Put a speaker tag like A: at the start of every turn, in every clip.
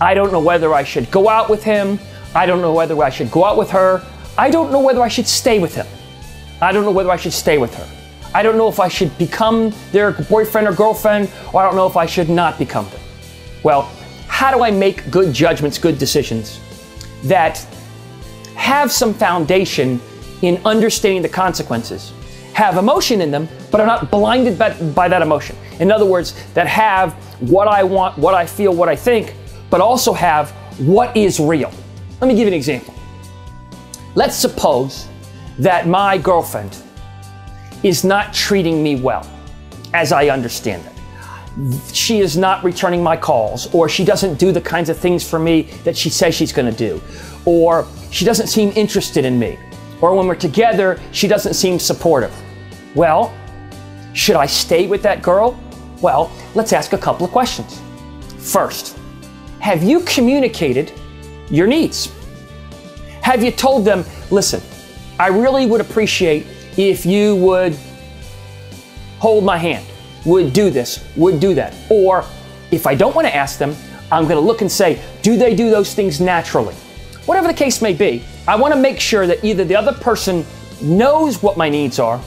A: I don't know whether I should go out with him. I don't know whether I should go out with her. I don't know whether I should stay with him. I don't know whether I should stay with her. I don't know if I should become their boyfriend or girlfriend, or I don't know if I should not become them. Well, how do I make good judgments, good decisions that have some foundation in understanding the consequences, have emotion in them, but are not blinded by that emotion? In other words, that have what I want, what I feel, what I think, but also have what is real. Let me give you an example. Let's suppose that my girlfriend is not treating me well, as I understand it. She is not returning my calls, or she doesn't do the kinds of things for me that she says she's going to do, or she doesn't seem interested in me, or when we're together, she doesn't seem supportive. Well, should I stay with that girl? Well, let's ask a couple of questions. First, have you communicated your needs? Have you told them, listen, I really would appreciate if you would hold my hand, would do this, would do that. Or if I don't want to ask them, I'm going to look and say, do they do those things naturally? Whatever the case may be, I want to make sure that either the other person knows what my needs are,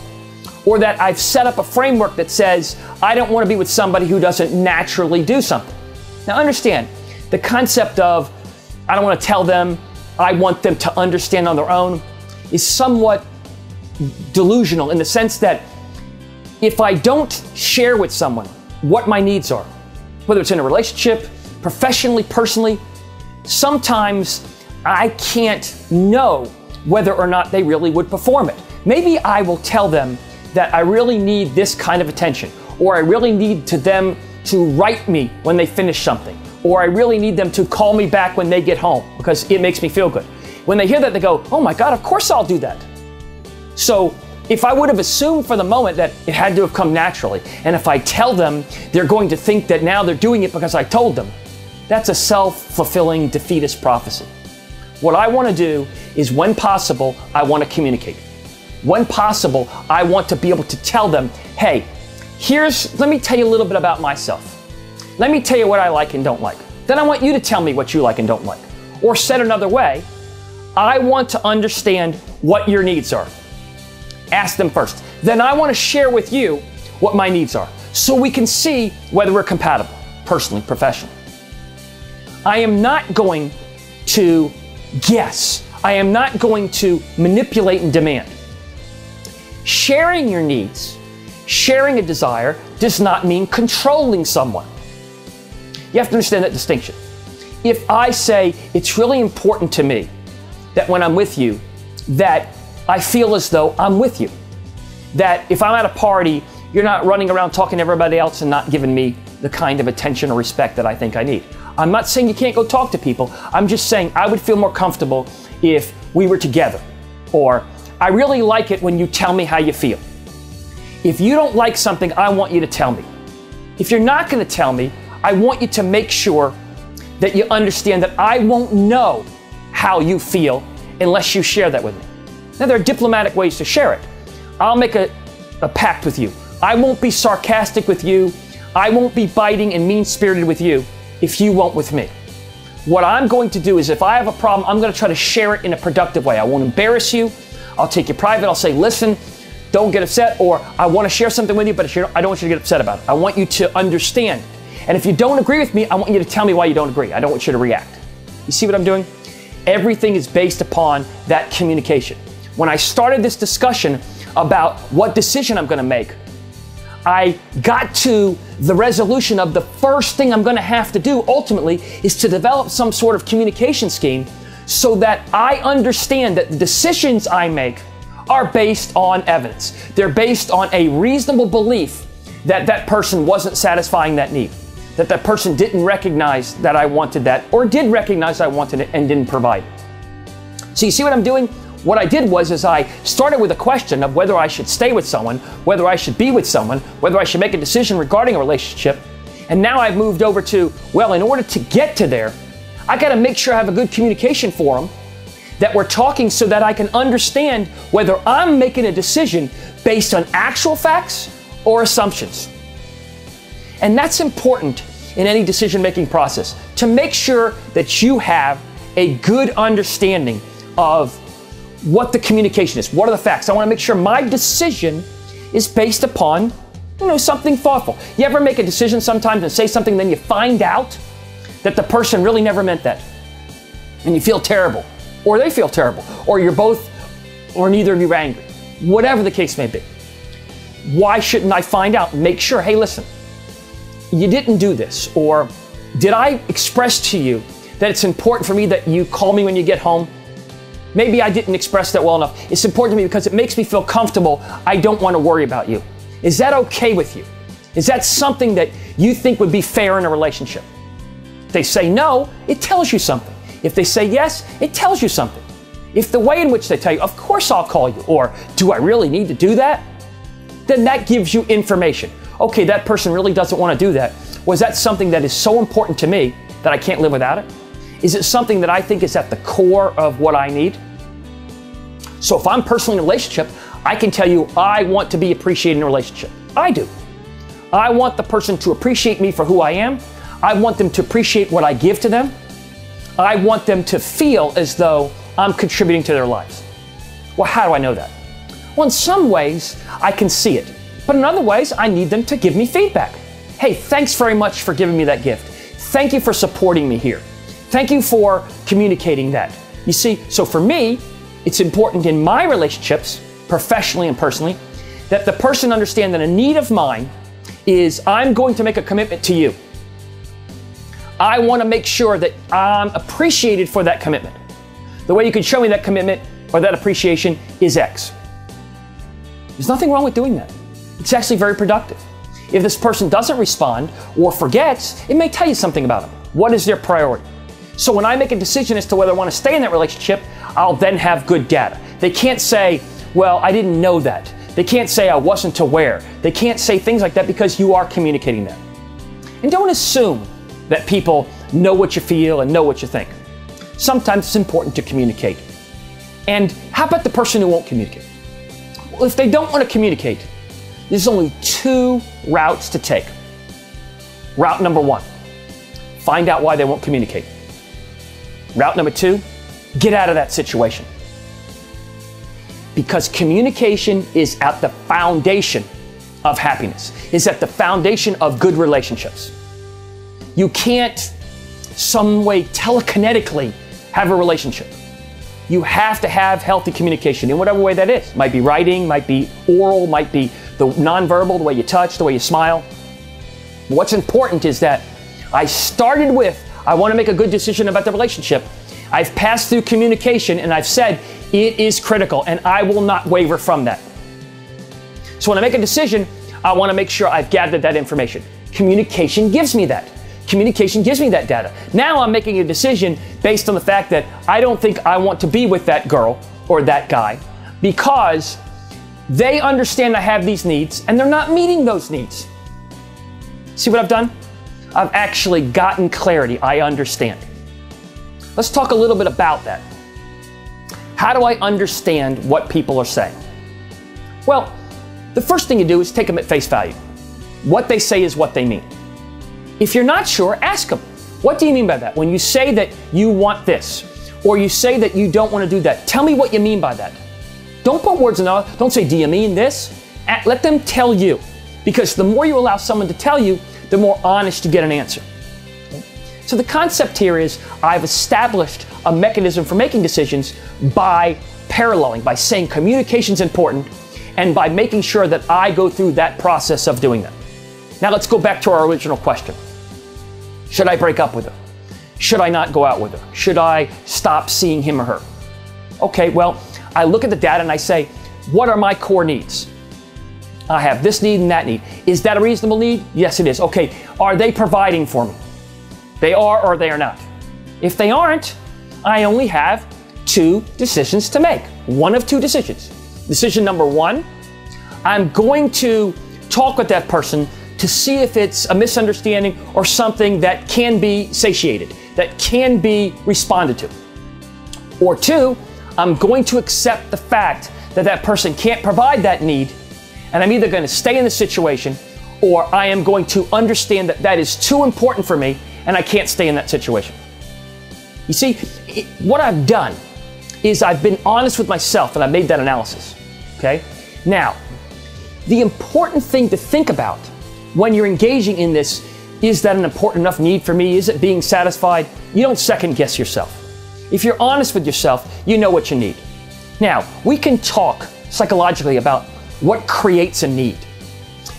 A: or that I've set up a framework that says, I don't want to be with somebody who doesn't naturally do something. Now understand, the concept of, I don't want to tell them, I want them to understand on their own, is somewhat delusional in the sense that if I don't share with someone what my needs are, whether it's in a relationship, professionally, personally, sometimes I can't know whether or not they really would perform it. Maybe I will tell them that I really need this kind of attention, or I really need them to write me when they finish something, or I really need them to call me back when they get home because it makes me feel good. When they hear that, they go, oh my God, of course I'll do that. So if I would have assumed for the moment that it had to have come naturally, and if I tell them, they're going to think that now they're doing it because I told them, that's a self-fulfilling defeatist prophecy. What I want to do is, when possible, I want to communicate. When possible, I want to be able to tell them, hey, let me tell you a little bit about myself. Let me tell you what I like and don't like. Then I want you to tell me what you like and don't like. Or said another way, I want to understand what your needs are. Ask them first. Then I want to share with you what my needs are, so we can see whether we're compatible, personally, professionally. I am not going to guess. I am not going to manipulate and demand. Sharing your needs, sharing a desire, does not mean controlling someone. You have to understand that distinction. If I say, it's really important to me that when I'm with you, that I feel as though I'm with you. That if I'm at a party, you're not running around talking to everybody else and not giving me the kind of attention or respect that I think I need. I'm not saying you can't go talk to people. I'm just saying I would feel more comfortable if we were together. Or, I really like it when you tell me how you feel. If you don't like something, I want you to tell me. If you're not going to tell me, I want you to make sure that you understand that I won't know how you feel unless you share that with me. Now, there are diplomatic ways to share it. I'll make a pact with you. I won't be sarcastic with you. I won't be biting and mean-spirited with you if you won't with me. What I'm going to do is, if I have a problem, I'm going to try to share it in a productive way. I won't embarrass you. I'll take you private. I'll say, listen, don't get upset, or I want to share something with you, but I don't want you to get upset about it. I want you to understand. And if you don't agree with me, I want you to tell me why you don't agree. I don't want you to react. You see what I'm doing? Everything is based upon that communication. When I started this discussion about what decision I'm going to make, I got to the resolution of the first thing I'm going to have to do ultimately is to develop some sort of communication scheme so that I understand that the decisions I make are based on evidence. They're based on a reasonable belief that that person wasn't satisfying that need, that that person didn't recognize that I wanted that, or did recognize I wanted it and didn't provide it. So you see what I'm doing? What I did was I started with a question of whether I should stay with someone, whether I should be with someone, whether I should make a decision regarding a relationship. And now I've moved over to, well, in order to get to there, I got to make sure I have a good communication forum, that we're talking so that I can understand whether I'm making a decision based on actual facts or assumptions. And that's important in any decision-making process to make sure that you have a good understanding of what the communication is. What are the facts? I want to make sure my decision is based upon, something thoughtful. You ever make a decision sometimes and say something, then you find out that the person really never meant that, and you feel terrible, or they feel terrible, or you're both, or neither of you are angry, whatever the case may be. Why shouldn't I find out? Make sure, hey, listen, you didn't do this, or did I express to you that it's important for me that you call me when you get home? Maybe I didn't express that well enough. It's important to me because it makes me feel comfortable. I don't want to worry about you. Is that okay with you? Is that something that you think would be fair in a relationship? If they say no, it tells you something. If they say yes, it tells you something. If the way in which they tell you, of course I'll call you, or do I really need to do that? Then that gives you information. Okay, that person really doesn't want to do that. Was that something that is so important to me that I can't live without it? Is it something that I think is at the core of what I need? So if I'm personally in a relationship, I can tell you I want to be appreciated in a relationship. I do. I want the person to appreciate me for who I am. I want them to appreciate what I give to them. I want them to feel as though I'm contributing to their lives. Well, how do I know that? Well, in some ways, I can see it. But in other ways, I need them to give me feedback. Hey, thanks very much for giving me that gift. Thank you for supporting me here. Thank you for communicating that. You see, so for me, it's important in my relationships, professionally and personally, that the person understand that a need of mine is I'm going to make a commitment to you. I want to make sure that I'm appreciated for that commitment. The way you can show me that commitment or that appreciation is X. There's nothing wrong with doing that. It's actually very productive. If this person doesn't respond or forgets, it may tell you something about them. What is their priority? So when I make a decision as to whether I want to stay in that relationship, I'll then have good data. They can't say, well, I didn't know that. They can't say I wasn't aware. They can't say things like that because you are communicating that. And don't assume that people know what you feel and know what you think. Sometimes it's important to communicate. And how about the person who won't communicate? Well, if they don't want to communicate, there's only two routes to take. Route number one, find out why they won't communicate. Route number two, get out of that situation. Because communication is at the foundation of happiness, is at the foundation of good relationships. You can't some way telekinetically have a relationship. You have to have healthy communication in whatever way that is. Might be writing, might be oral, might be the nonverbal, the way you touch, the way you smile. What's important is that I started with, I want to make a good decision about the relationship. I've passed through communication and I've said it is critical and I will not waver from that. So when I make a decision, I want to make sure I've gathered that information. Communication gives me that. Communication gives me that data. Now I'm making a decision based on the fact that I don't think I want to be with that girl or that guy because they understand I have these needs and they're not meeting those needs. See what I've done? I've actually gotten clarity. I understand. Let's talk a little bit about that. How do I understand what people are saying? Well, the first thing you do is take them at face value. What they say is what they mean. If you're not sure, ask them. What do you mean by that? When you say that you want this, or you say that you don't want to do that, tell me what you mean by that. Don't put words in the, don't say, do you mean this? Let them tell you. Because the more you allow someone to tell you, the more honest you get an answer. Okay? So the concept here is I've established a mechanism for making decisions by paralleling, by saying communication's important, and by making sure that I go through that process of doing that. Now let's go back to our original question. Should I break up with her? Should I not go out with her? Should I stop seeing him or her? Okay, well, I look at the data and I say, what are my core needs? I have this need and that need. Is that a reasonable need? Yes, it is. Okay, are they providing for me? They are or they are not. If they aren't, I only have two decisions to make. One of two decisions. Decision number one, I'm going to talk with that person to see if it's a misunderstanding or something that can be satiated, that can be responded to. Or two, I'm going to accept the fact that that person can't provide that need, and I'm either going to stay in the situation or I am going to understand that that is too important for me and I can't stay in that situation. You see, what I've done is I've been honest with myself and I made that analysis, okay? Now, the important thing to think about when you're engaging in this, is that an important enough need for me? Is it being satisfied? You don't second guess yourself. If you're honest with yourself, you know what you need. Now, we can talk psychologically about what creates a need.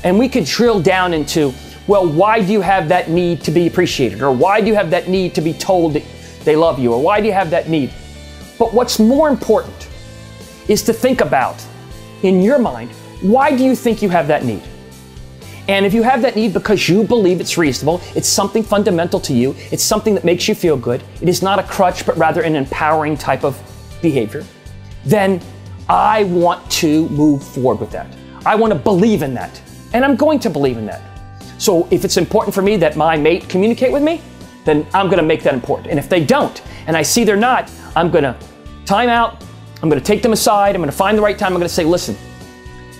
A: And we could drill down into, well, why do you have that need to be appreciated? Or why do you have that need to be told that they love you? Or why do you have that need? But what's more important is to think about, in your mind, why do you think you have that need? And if you have that need because you believe it's reasonable, it's something fundamental to you, it's something that makes you feel good, it is not a crutch, but rather an empowering type of behavior, then I want to move forward with that. I want to believe in that. And I'm going to believe in that. So if it's important for me that my mate communicate with me, then I'm going to make that important. And if they don't, and I see they're not, I'm going to time out, I'm going to take them aside, I'm going to find the right time, I'm going to say, listen,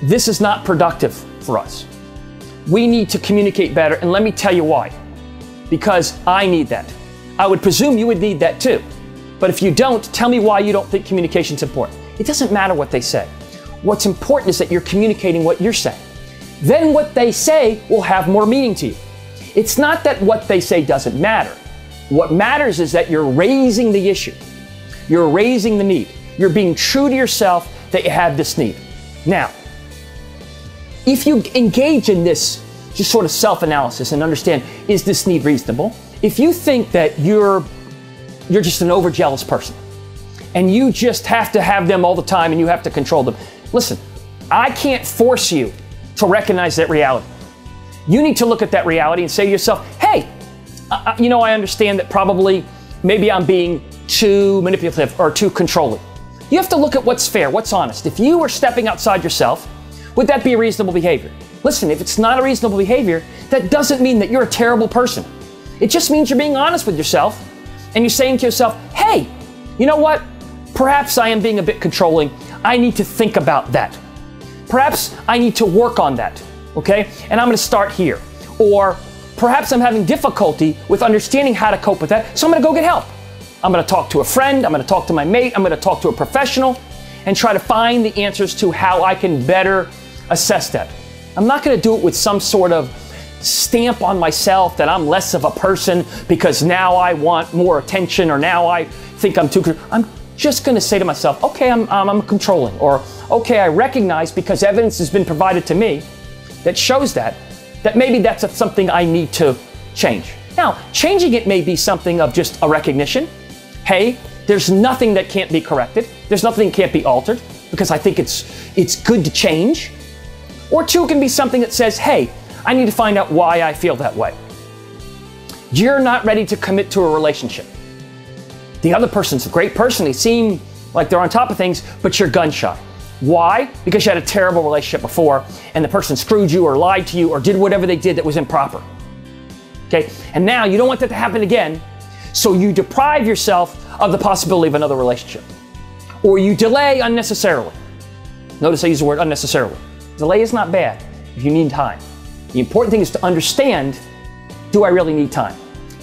A: this is not productive for us. We need to communicate better, and let me tell you why. Because I need that. I would presume you would need that too. But if you don't, tell me why you don't think communication's important. It doesn't matter what they say. What's important is that you're communicating what you're saying. Then what they say will have more meaning to you. It's not that what they say doesn't matter. What matters is that you're raising the issue. You're raising the need. You're being true to yourself that you have this need. Now, if you engage in this just sort of self-analysis and understand, is this need reasonable? If you think that you're just an overjealous person and you just have to have them all the time and you have to control them, listen, I can't force you to recognize that reality. You need to look at that reality and say to yourself, hey, I understand that probably maybe I'm being too manipulative or too controlling. You have to look at what's fair, what's honest. If you were stepping outside yourself, would that be a reasonable behavior? Listen, if it's not a reasonable behavior, that doesn't mean that you're a terrible person. It just means you're being honest with yourself and you're saying to yourself, hey, you know what? Perhaps I am being a bit controlling. I need to think about that. Perhaps I need to work on that, okay? And I'm gonna start here. Or perhaps I'm having difficulty with understanding how to cope with that, so I'm gonna go get help. I'm gonna talk to a friend, I'm gonna talk to my mate, I'm gonna talk to a professional and try to find the answers to how I can better assess that. I'm not going to do it with some sort of stamp on myself that I'm less of a person because now I want more attention or now I think I'm too. I'm just going to say to myself, okay, I'm controlling, or okay, I recognize because evidence has been provided to me that shows that maybe that's something I need to change. Now, changing it may be something of just a recognition. Hey, there's nothing that can't be corrected. There's nothing that can't be altered because I think it's good to change. Or two, it can be something that says, hey, I need to find out why I feel that way. You're not ready to commit to a relationship. The other person's a great person. They seem like they're on top of things, but you're gun shy. Why? Because you had a terrible relationship before and the person screwed you or lied to you or did whatever they did that was improper. Okay? And now you don't want that to happen again, so you deprive yourself of the possibility of another relationship. Or you delay unnecessarily. Notice I use the word unnecessarily. Delay is not bad if you need time. The important thing is to understand, do I really need time?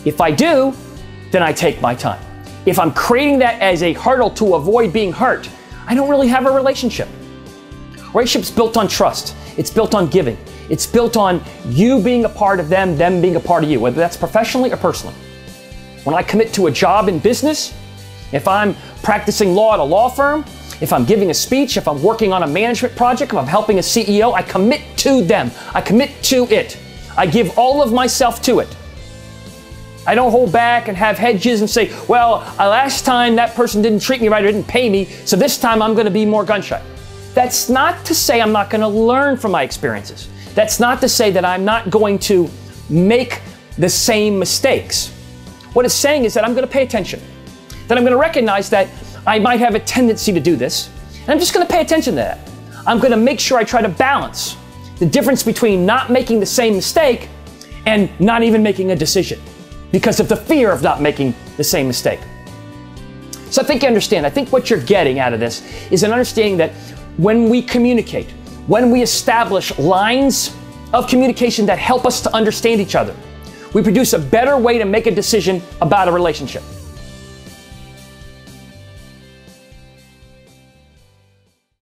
A: If I do, then I take my time. If I'm creating that as a hurdle to avoid being hurt, I don't really have a relationship. Relationship's built on trust. It's built on giving. It's built on you being a part of them, them being a part of you, whether that's professionally or personally. When I commit to a job in business, if I'm practicing law at a law firm, if I'm giving a speech, if I'm working on a management project, if I'm helping a CEO, I commit to them. I commit to it. I give all of myself to it. I don't hold back and have hedges and say, well, last time that person didn't treat me right or didn't pay me, so this time I'm going to be more gun shy. That's not to say I'm not going to learn from my experiences. That's not to say that I'm not going to make the same mistakes. What it's saying is that I'm going to pay attention, that I'm going to recognize that I might have a tendency to do this, and I'm just going to pay attention to that. I'm going to make sure I try to balance the difference between not making the same mistake and not even making a decision because of the fear of not making the same mistake. So I think you understand. I think what you're getting out of this is an understanding that when we communicate, when we establish lines of communication that help us to understand each other. We produce a better way to make a decision about a relationship.